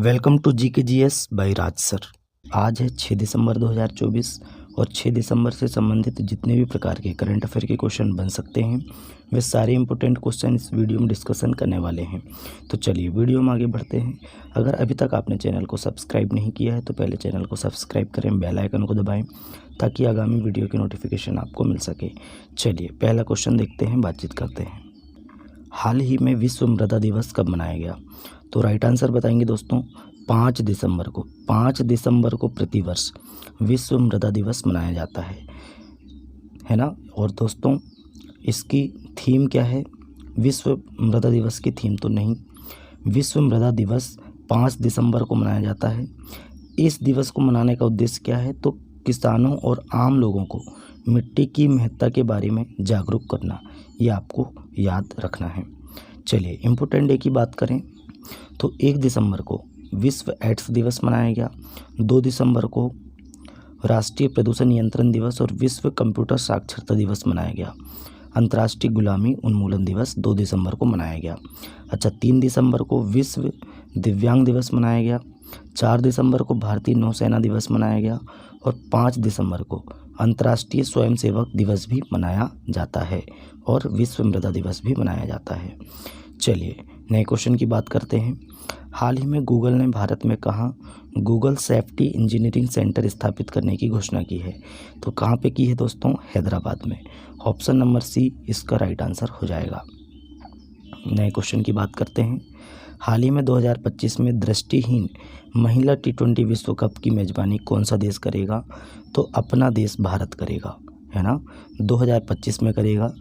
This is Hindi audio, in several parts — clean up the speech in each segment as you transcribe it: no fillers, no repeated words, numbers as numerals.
वेलकम टू जी के G S by Raj sir. आज है 6 दिसंबर 2024 और 6 दिसंबर से संबंधित जितने भी प्रकार के करंट अफेयर के क्वेश्चन बन सकते हैं वे सारे इंपॉर्टेंट क्वेश्चन इस वीडियो में डिस्कशन करने वाले हैं। तो चलिए वीडियो में आगे बढ़ते हैं। अगर अभी तक आपने चैनल को सब्सक्राइब नहीं किया है तो पहले चैनल को सब्सक्राइब करें, बेल आइकन को दबाएँ ताकि आगामी वीडियो की नोटिफिकेशन आपको मिल सके। चलिए पहला क्वेश्चन देखते हैं, बातचीत करते हैं। हाल ही में विश्व मृदा दिवस कब मनाया गया? तो राइट आंसर बताएंगे दोस्तों 5 दिसंबर को। 5 दिसंबर को प्रतिवर्ष विश्व मृदा दिवस मनाया जाता है ना। और दोस्तों इसकी थीम क्या है? विश्व मृदा दिवस की थीम तो नहीं, विश्व मृदा दिवस 5 दिसंबर को मनाया जाता है। इस दिवस को मनाने का उद्देश्य क्या है? तो किसानों और आम लोगों को मिट्टी की महत्ता के बारे में जागरूक करना, ये आपको याद रखना है। चलिए इम्पोर्टेंट डे की बात करें तो 1 दिसंबर को विश्व एड्स दिवस मनाया गया। 2 दिसंबर को राष्ट्रीय प्रदूषण नियंत्रण दिवस और विश्व कंप्यूटर साक्षरता दिवस मनाया गया। अंतर्राष्ट्रीय गुलामी उन्मूलन दिवस 2 दिसंबर को मनाया गया। अच्छा, 3 दिसंबर को विश्व दिव्यांग दिवस मनाया गया। 4 दिसंबर को भारतीय नौसेना दिवस मनाया गया और 5 दिसंबर को अंतर्राष्ट्रीय स्वयंसेवक दिवस भी मनाया जाता है और विश्व मृदा दिवस भी मनाया जाता है। चलिए नए क्वेश्चन की बात करते हैं। हाल ही में गूगल ने भारत में कहाँ गूगल सेफ्टी इंजीनियरिंग सेंटर स्थापित करने की घोषणा की है? तो कहाँ पे की है दोस्तों? हैदराबाद में। ऑप्शन नंबर सी इसका राइट आंसर हो जाएगा। नए क्वेश्चन की बात करते हैं। हाल ही में 2025 में दृष्टिहीन महिला T20 विश्व कप की मेजबानी कौन सा देश करेगा? तो अपना देश भारत करेगा, है ना। 2025 में करेगा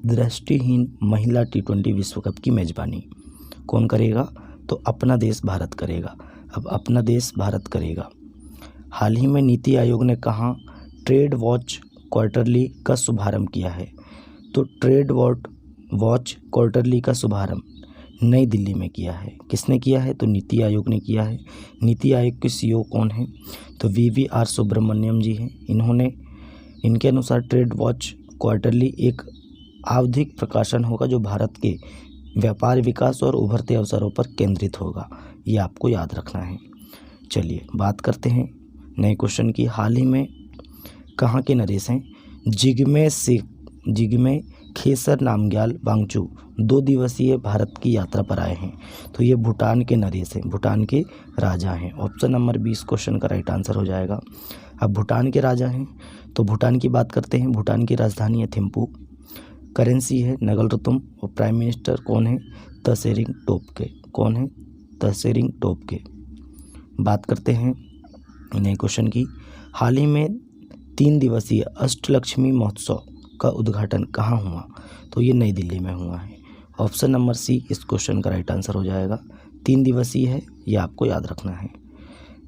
दृष्टिहीन महिला T20 विश्व कप की मेजबानी कौन करेगा? तो अपना देश भारत करेगा। अब अपना देश भारत करेगा। हाल ही में नीति आयोग ने कहाँ ट्रेड वॉच क्वार्टरली का शुभारंभ किया है? तो ट्रेड वॉच क्वार्टरली का शुभारंभ नई दिल्ली में किया है। किसने किया है? तो नीति आयोग ने किया है। नीति आयोग के CEO कौन है? तो VVR सुब्रमण्यम जी हैं। इनके अनुसार ट्रेड वॉच क्वार्टरली एक आवधिक प्रकाशन होगा जो भारत के व्यापार विकास और उभरते अवसरों पर केंद्रित होगा, ये आपको याद रखना है। चलिए बात करते हैं नए क्वेश्चन की। हाल ही में कहाँ के नरेश हैं? जिग्मे खेसर नामग्याल वांगचू 2 दिवसीय भारत की यात्रा पर आए हैं। तो ये भूटान के नरेश हैं, भूटान के राजा हैं। ऑप्शन नंबर 20 क्वेश्चन का राइट आंसर हो जाएगा। अब भूटान के राजा हैं तो भूटान की बात करते हैं। भूटान की राजधानी है थिम्पू, करेंसी है नगलरतुम और प्राइम मिनिस्टर कौन है? तशेरिंग टोब्गे। कौन है? तशेरिंग टोब्गे। बात करते हैं नए क्वेश्चन की। हाल ही में 3 दिवसीय अष्टलक्ष्मी महोत्सव का उद्घाटन कहाँ हुआ? तो ये नई दिल्ली में हुआ है। ऑप्शन नंबर सी इस क्वेश्चन का राइट आंसर हो जाएगा। 3 दिवसीय है, ये आपको याद रखना है।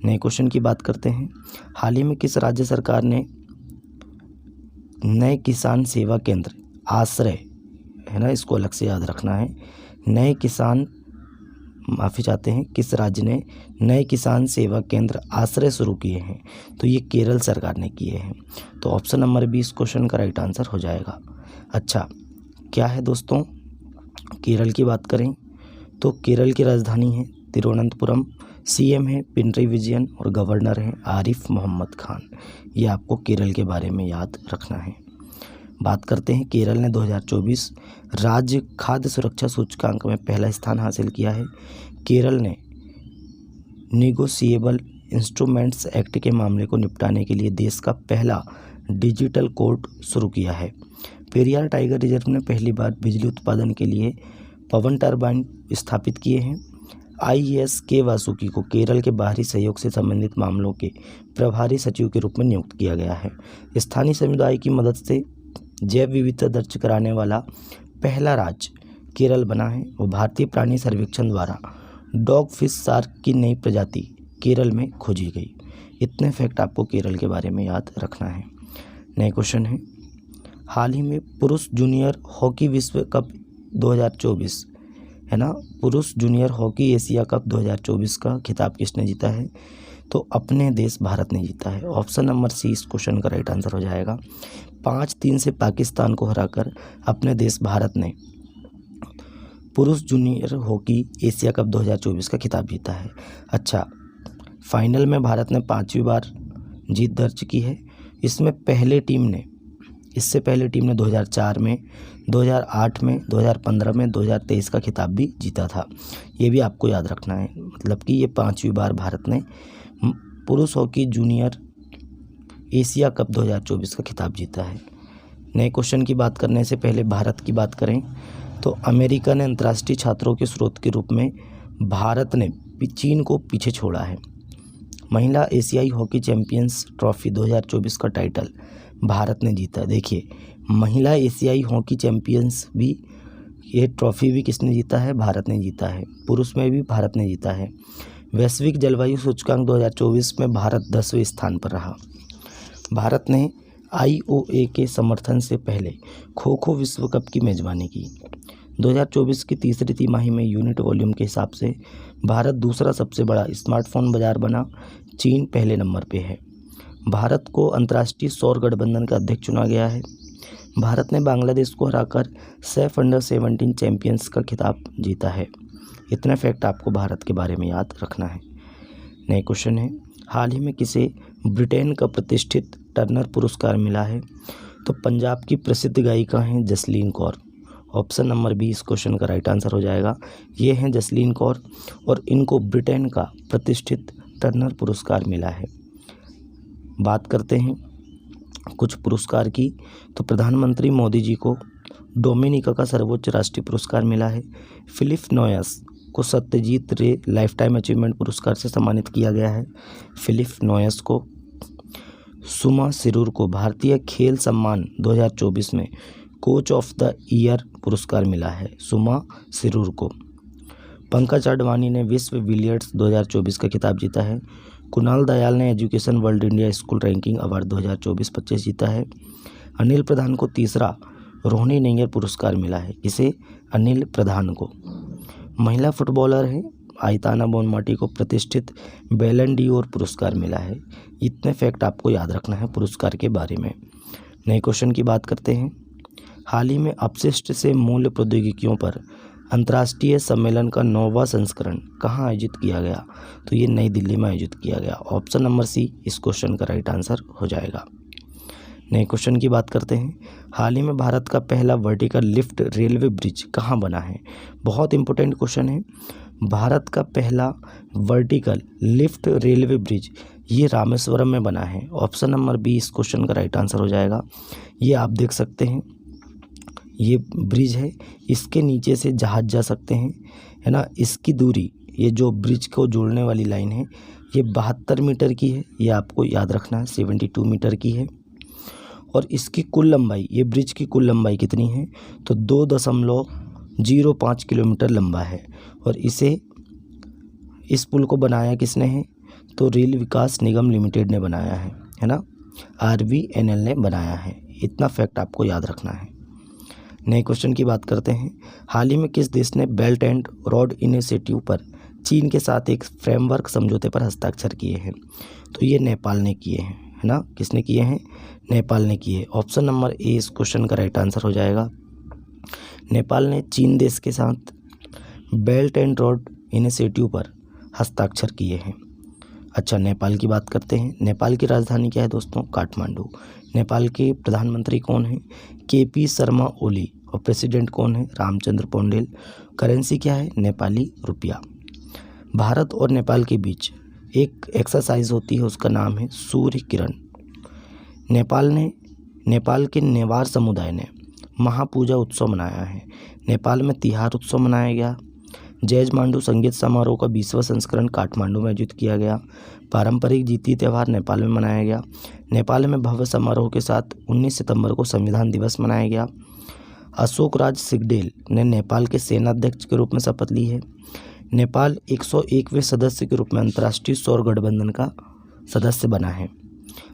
नए क्वेश्चन की बात करते हैं। हाल ही में किस राज्य सरकार ने नए किसान सेवा केंद्र आश्रय, है ना, इसको अलग से याद रखना है। किस राज्य ने नए किसान सेवा केंद्र आश्रय शुरू किए हैं? तो ये केरल सरकार ने किए हैं। तो ऑप्शन नंबर 20 क्वेश्चन का राइट आंसर हो जाएगा। अच्छा, क्या है दोस्तों? केरल की बात करें तो केरल की राजधानी है तिरुवनंतपुरम, CM है पिनरई विजयन और गवर्नर हैं आरिफ मोहम्मद खान। ये आपको केरल के बारे में याद रखना है। बात करते हैं केरल ने 2024 राज्य खाद्य सुरक्षा सूचकांक में पहला स्थान हासिल किया है। केरल ने निगोशिएबल इंस्ट्रूमेंट्स एक्ट के मामले को निपटाने के लिए देश का पहला डिजिटल कोर्ट शुरू किया है। पेरियार टाइगर रिजर्व ने पहली बार बिजली उत्पादन के लिए पवन टरबाइन स्थापित किए हैं। IAS के वासुकी को केरल के बाहरी सहयोग से संबंधित मामलों के प्रभारी सचिव के रूप में नियुक्त किया गया है। स्थानीय समुदाय की मदद से जैव विविधता दर्ज कराने वाला पहला राज्य केरल बना है और भारतीय प्राणी सर्वेक्षण द्वारा डॉग फिश शार्क की नई प्रजाति केरल में खोजी गई। इतने फैक्ट आपको केरल के बारे में याद रखना है। नए क्वेश्चन है। हाल ही में पुरुष जूनियर हॉकी विश्व कप 2024, है ना, पुरुष जूनियर हॉकी एशिया कप 2024 का खिताब किसने जीता है? तो अपने देश भारत ने जीता है। ऑप्शन नंबर सी इस क्वेश्चन का राइट आंसर हो जाएगा। 5-3 से पाकिस्तान को हराकर अपने देश भारत ने पुरुष जूनियर हॉकी एशिया कप 2024 का खिताब जीता है? अच्छा, फाइनल में भारत ने 5वीं बार जीत दर्ज की है। इससे पहले टीम ने 2004 में, 2008 में, 2015 में, 2023 का खिताब भी जीता था। ये भी आपको याद रखना है, मतलब कि ये 5वीं बार भारत ने पुरुष हॉकी जूनियर एशिया कप 2024 का खिताब जीता है। नए क्वेश्चन की बात करने से पहले भारत की बात करें तो अमेरिका ने अंतर्राष्ट्रीय छात्रों के स्रोत के रूप में भारत ने चीन को पीछे छोड़ा है। महिला एशियाई हॉकी चैंपियंस ट्रॉफी 2024 का टाइटल भारत ने जीता। देखिए, महिला एशियाई हॉकी चैंपियंस भी, ये ट्रॉफी भी किसने जीता है? भारत ने जीता है। पुरुष में भी भारत ने जीता है। वैश्विक जलवायु सूचकांक 2024 में भारत 10वें स्थान पर रहा। भारत ने IOA के समर्थन से पहले खो खो विश्व कप की मेज़बानी की। 2024 की तीसरी तिमाही में यूनिट वॉल्यूम के हिसाब से भारत दूसरा सबसे बड़ा स्मार्टफोन बाजार बना, चीन पहले नंबर पे है। भारत को अंतर्राष्ट्रीय सौर गठबंधन का अध्यक्ष चुना गया है। भारत ने बांग्लादेश को हराकर सैफ अंडर-17 चैंपियंस का खिताब जीता है। इतना फैक्ट आपको भारत के बारे में याद रखना है। नए क्वेश्चन है, हाल ही में किसे ब्रिटेन का प्रतिष्ठित टर्नर पुरस्कार मिला है? तो पंजाब की प्रसिद्ध गायिका हैं Jasleen Kaur. Option number B इस क्वेश्चन का राइट आंसर हो जाएगा। ये हैं जसलीन कौर और इनको ब्रिटेन का प्रतिष्ठित टर्नर पुरस्कार मिला है। बात करते हैं कुछ पुरस्कार की, तो प्रधानमंत्री मोदी जी को डोमिनिका का सर्वोच्च राष्ट्रीय पुरस्कार मिला है। फिलिप नोयस को सत्यजीत रे लाइफ टाइम अचीवमेंट पुरस्कार से सम्मानित किया गया है। फिलिप नोयस को। सुमा सिरूर को भारतीय खेल सम्मान 2024 में कोच ऑफ द ईयर पुरस्कार मिला है। सुमा सिरूर को। पंकज अडवाणी ने विश्व बिलियर्ड्स 2024 का खिताब जीता है। कुणाल दयाल ने education world India school ranking award 2024-25 जीता है। अनिल प्रधान को तीसरा रोहिणी नैयर पुरस्कार मिला है। किसे? अनिल प्रधान को। महिला फुटबॉलर है आइताना बोनमाटी को प्रतिष्ठित बैलन डी'ओर पुरस्कार मिला है। इतने फैक्ट आपको याद रखना है पुरस्कार के बारे में। नए क्वेश्चन की बात करते हैं। हाल ही में अपशिष्ट से मूल्य प्रौद्योगिकियों पर अंतर्राष्ट्रीय सम्मेलन का 9वां संस्करण कहाँ आयोजित किया गया? तो ये नई दिल्ली में आयोजित किया गया। ऑप्शन नंबर सी इस क्वेश्चन का राइट आंसर हो जाएगा। नए क्वेश्चन की बात करते हैं। हाल ही में भारत का पहला वर्टिकल लिफ्ट रेलवे ब्रिज कहाँ बना है? बहुत इंपॉर्टेंट क्वेश्चन है। भारत का पहला वर्टिकल लिफ्ट रेलवे ब्रिज ये रामेश्वरम में बना है। ऑप्शन नंबर बी इस क्वेश्चन का राइट आंसर हो जाएगा। ये आप देख सकते हैं, ये ब्रिज है, इसके नीचे से जहाज जा सकते हैं, है ना। इसकी दूरी, ये जो ब्रिज को जोड़ने वाली लाइन है, ये 72 मीटर की है। ये आपको याद रखना है, 72 मीटर की है। और इसकी कुल लंबाई, ये ब्रिज की कुल लंबाई कितनी है? तो 2.05 किलोमीटर लंबा है। और इस पुल को बनाया किसने है? तो रेल विकास निगम लिमिटेड ने बनाया है ना। RVNL ने बनाया है। इतना फैक्ट आपको याद रखना है। नए क्वेश्चन की बात करते हैं। हाल ही में किस देश ने बेल्ट एंड रोड इनिशिएटिव पर चीन के साथ एक फ्रेमवर्क समझौते पर हस्ताक्षर किए हैं? तो ये नेपाल ने किए हैं, है ना। किसने किए हैं? नेपाल ने किए। ऑप्शन नंबर ए इस क्वेश्चन का राइट आंसर हो जाएगा। नेपाल ने चीन देश के साथ बेल्ट एंड रोड इनिशिएटिव पर हस्ताक्षर किए हैं। अच्छा, नेपाल की बात करते हैं। नेपाल की राजधानी क्या है दोस्तों? काठमांडू। नेपाल के प्रधानमंत्री कौन हैं? KP शर्मा ओली। और प्रेसिडेंट कौन है? रामचंद्र पौडेल। करेंसी क्या है? नेपाली रुपया। भारत और नेपाल के बीच एक एक्सरसाइज होती है, उसका नाम है सूर्य किरण। नेपाल के नेवार समुदाय ने महापूजा उत्सव मनाया है। नेपाल में तिहार उत्सव मनाया गया। जैज मांडू संगीत समारोह का 20वां संस्करण काठमांडू में आयोजित किया गया। पारंपरिक जीती त्यौहार नेपाल में मनाया गया। नेपाल में भव्य समारोह के साथ 19 सितंबर को संविधान दिवस मनाया गया। अशोक राज सिंगडेल ने नेपाल के सेनाध्यक्ष के रूप में शपथ ली है। नेपाल 101वें सदस्य के रूप में अंतर्राष्ट्रीय सौर गठबंधन का सदस्य बना है।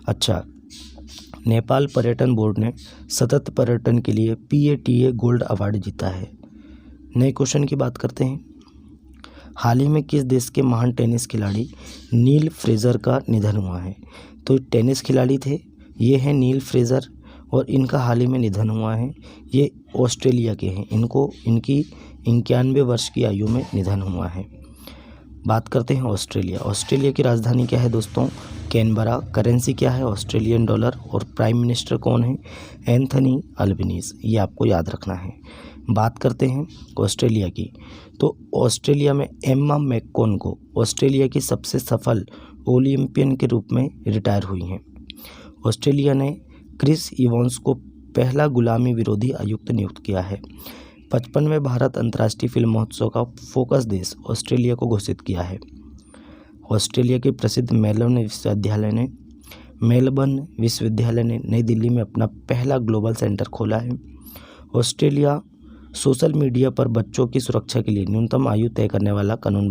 अच्छा, नेपाल पर्यटन बोर्ड ने सतत पर्यटन के लिए PATA गोल्ड अवार्ड जीता है। नए क्वेश्चन की बात करते हैं। हाल ही में किस देश के महान टेनिस खिलाड़ी नील फ्रेजर का निधन हुआ है? तो टेनिस खिलाड़ी थे, ये हैं नील फ्रेजर, और इनका हाल ही में निधन हुआ है। ये ऑस्ट्रेलिया के हैं। इनकी 91 वर्ष की आयु में निधन हुआ है। बात करते हैं ऑस्ट्रेलिया। ऑस्ट्रेलिया की राजधानी क्या है दोस्तों? कैनबरा। करेंसी क्या है? Australian dollar. और प्राइम मिनिस्टर कौन है? Anthony Albanese. ये आपको याद रखना है। बात करते हैं ऑस्ट्रेलिया की, तो ऑस्ट्रेलिया में एम्मा मैककॉनगो ऑस्ट्रेलिया की सबसे सफल ओलंपियन के रूप में रिटायर हुई हैं। ऑस्ट्रेलिया ने क्रिस इवांस को पहला गुलामी विरोधी आयुक्त नियुक्त किया है। 55वें भारत अंतर्राष्ट्रीय फिल्म महोत्सव का फोकस देश ऑस्ट्रेलिया को घोषित किया है। ऑस्ट्रेलिया के प्रसिद्ध मेलबर्न विश्वविद्यालय ने नई दिल्ली में अपना पहला ग्लोबल सेंटर खोला है। ऑस्ट्रेलिया सोशल मीडिया पर बच्चों की सुरक्षा के लिए न्यूनतम आयु तय करने वाला कानून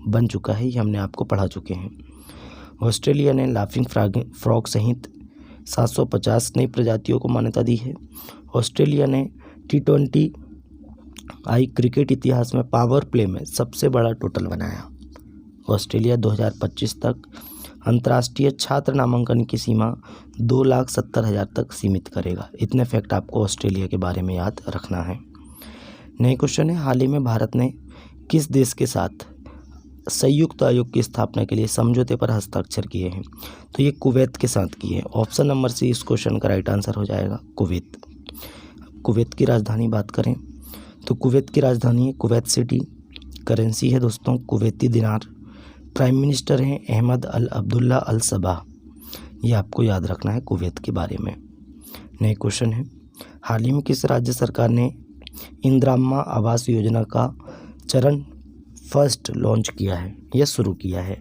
बन चुका है। ये हमने आपको पढ़ा चुके हैं। ऑस्ट्रेलिया ने लाफिंग फ्रॉग सहित 750 नई प्रजातियों को मान्यता दी है। ऑस्ट्रेलिया ने T20 क्रिकेट इतिहास में पावर प्ले में सबसे बड़ा टोटल बनाया। ऑस्ट्रेलिया 2025 तक अंतर्राष्ट्रीय छात्र नामांकन की सीमा 2,70,000 तक सीमित करेगा। इतने फैक्ट आपको ऑस्ट्रेलिया के बारे में याद रखना है। नए क्वेश्चन है, हाल ही में भारत ने किस देश के साथ संयुक्त आयोग की स्थापना के लिए समझौते पर हस्ताक्षर किए हैं? तो ये कुवैत के साथ किए हैं। ऑप्शन नंबर सी इस क्वेश्चन का राइट आंसर हो जाएगा कुवैत। कुवैत की राजधानी बात करें तो कुवैत की राजधानी है कुवैत सिटी। करेंसी है दोस्तों कुवैती दिनार। प्राइम मिनिस्टर हैं अहमद अल अब्दुल्ला अल सबा। ये आपको याद रखना है कुवैत के बारे में। नए क्वेश्चन है, हाल ही में किस राज्य सरकार ने इंदिरा आवास योजना का चरण फर्स्ट लॉन्च किया है या शुरू किया है?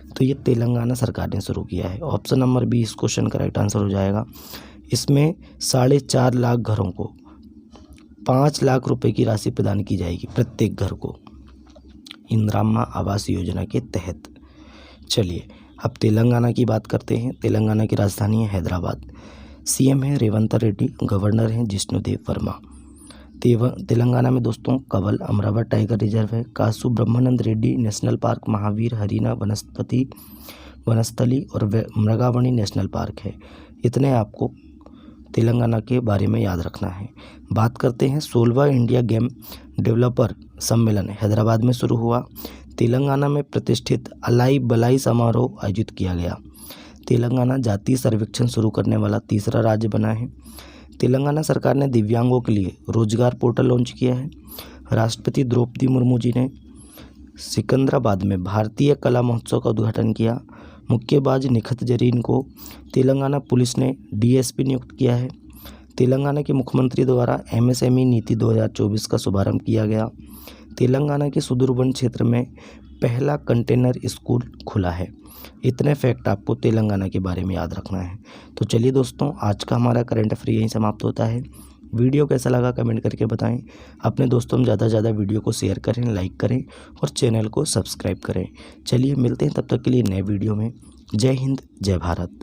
तो ये तेलंगाना सरकार ने शुरू किया है। ऑप्शन नंबर बी इस क्वेश्चन का राइट आंसर हो जाएगा। इसमें 4.5 लाख घरों को 5 लाख रुपए की राशि प्रदान की जाएगी प्रत्येक घर को, इंदिरा आवास योजना के तहत। चलिए अब तेलंगाना की बात करते हैं। तेलंगाना की राजधानी है हैदराबाद। सीएम है रेवंत रेड्डी। गवर्नर हैं जिष्णुदेव वर्मा। तेलंगाना में दोस्तों कवल अमरावती टाइगर रिजर्व है। कासु ब्रह्मानंद रेड्डी नेशनल पार्क, महावीर हरीना वनस्थली और मृगावणी नेशनल पार्क है। इतने आपको तेलंगाना के बारे में याद रखना है। बात करते हैं 16वां इंडिया गेम डेवलपर सम्मेलन हैदराबाद में शुरू हुआ। तेलंगाना में प्रतिष्ठित अलाई बलाई समारोह आयोजित किया गया। तेलंगाना जातीय सर्वेक्षण शुरू करने वाला तीसरा राज्य बना है। तेलंगाना सरकार ने दिव्यांगों के लिए रोजगार पोर्टल लॉन्च किया है। राष्ट्रपति द्रौपदी मुर्मू जी ने सिकंदराबाद में भारतीय कला महोत्सव का उद्घाटन किया। मुक्केबाज निखत जरीन को तेलंगाना पुलिस ने DSP नियुक्त किया है। तेलंगाना के मुख्यमंत्री द्वारा MSME नीति 2024 का शुभारंभ किया गया। तेलंगाना के सुदूरवन क्षेत्र में पहला कंटेनर स्कूल खुला है। इतने फैक्ट आपको तेलंगाना के बारे में याद रखना है। तो चलिए दोस्तों, आज का हमारा करंट अफेयर यहीं समाप्त होता है। वीडियो कैसा लगा कमेंट करके बताएं। अपने दोस्तों में ज़्यादा से ज़्यादा वीडियो को शेयर करें, लाइक करें और चैनल को सब्सक्राइब करें। चलिए मिलते हैं तब तक के लिए नए वीडियो में। जय हिंद, जय भारत।